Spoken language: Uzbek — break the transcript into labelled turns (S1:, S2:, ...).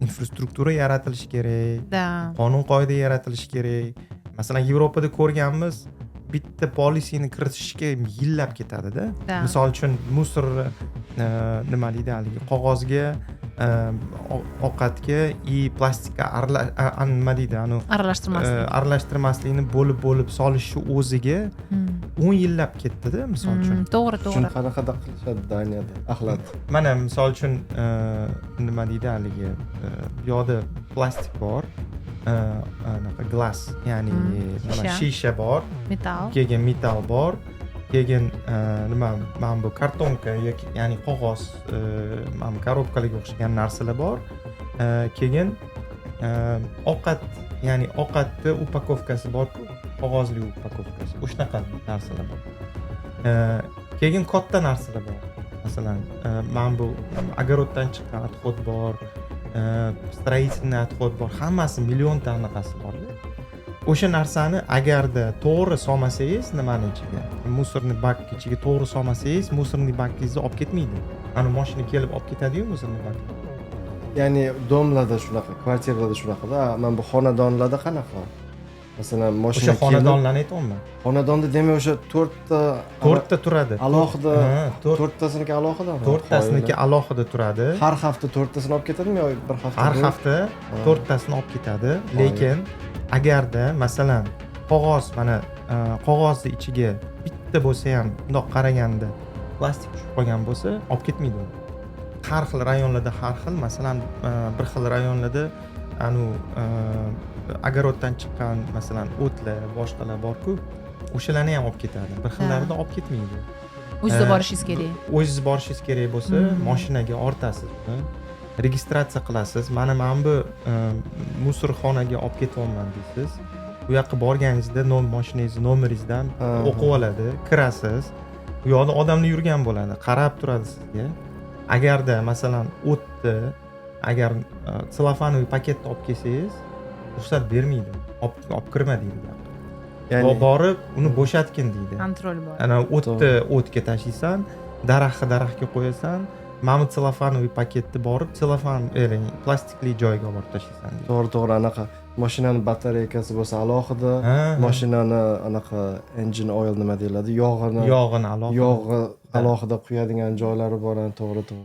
S1: infrastruktura yaratilishi kerak,
S2: Да.
S1: qonun qoida yaratilishi kerak. Masalan, Yevropada ko'rganmiz, bitta polisiyni kiritishga yillab ketadi-da.
S2: Da.
S1: Misol uchun musor nima deydi haligi qog'ozga, ovqatga и plastikka nima deydi,
S2: Aralashtirmaslik.
S1: aralashtirmaslikni bo'lib solishni o'ziga 10 yillab ketdi-da, misol uchun.
S2: To'g'ri,
S3: Shuni
S2: to'g'ri.
S3: qanaqa qilishadi Daniyada? Axlat.
S1: Mana misol uchun nima deydi haligi bu yoqda plastik bor, anaqa glass, ya'ni nima shisha bor,
S2: Metal.
S1: keyin metal bor, keyin nima mana bu kartonka yoki ya'ni qog'oz, mana korobkalarga o'xshagan narsalar bor. Keyin ovqat, ya'ni ovqatni upakovkasi bor-ku, qog'ozli upakovkasi. O'shanaqa narsalar bor. Keyin katta narsalar bor. Masalan, mana bu огородdan chiqqan отход bor, строительный отход bor. Hammasi millionta anaqasi bor. O'sha narsani agarda to'g'ri solmasangiz nimani ichiga, musorni bakka ichiga to'g'ri solmasangiz, musorni bakkingizni olib ketmaydi. Ana mashina kelib olib ketadi-yu musorni bakni.
S3: Ya'ni domlarda shunaqa, kvartiralarda shunaqada, mana bu xonadonlarda qanaqa? Masalan, mashina
S1: O'sha xonadonlarni aytyapman.
S3: Xonadonda demak o'sha 4
S1: ta turadi.
S3: alohida,
S1: Ha,
S3: 4tasiniki alohida.
S1: 4tasiniki alohida turadi.
S3: Har hafta 4tasini olib ketadimi yo bir hafta?
S1: Har hafta 4tasini olib ketadi. Lekin agarda masalan qog'oz, mana qog'ozni ichiga bitta bo'lsa ham bundoq qaraganda plastik tushib qolgan bo'lsa, olib ketmaydi u. Har xil rayonlarda har xil, masalan bir xil rayonlarda огородdan chiqqan masalan o'tlar, boshqalar bor-ku, o'shalarni ham olib ketadi. Bir xillarida olib ketmaydi.
S2: O'zingiz borishingiz kerak.
S1: O'zingiz borishingiz kerak bo'lsa, mashinaga ortasiz uni, registratsiya qilasiz. Mana bu musorxonaga olib ketyapman deysiz. Bu yoqqa borganingizda mashinangizni nomeringizdan o'qib oladi, kirasiz. Bu yoqda odamlar yurgan bo'ladi, qarab turadi sizga. Agarda masalan o'tni, agar selofanoviy paketni olib kelsangiz, ruxsat bermaydi. Olib kirma deydi. Ya'ni borib uni bo'shatgin deydi.
S2: Kontrol bor.
S1: Ana o'tga tashlaysan, daraxtga qo'yasan, mana selofanoviy paketni borib, plastikli joyga olib tashlaysan deydi.
S3: To'g'ri, anaqa mashinani batareykasi bo'lsa alohida, mashinani anaqa engine oil nima deyiladi, yog'ini
S1: alohida
S3: alohida quyadigan joylari bor, to'g'ri.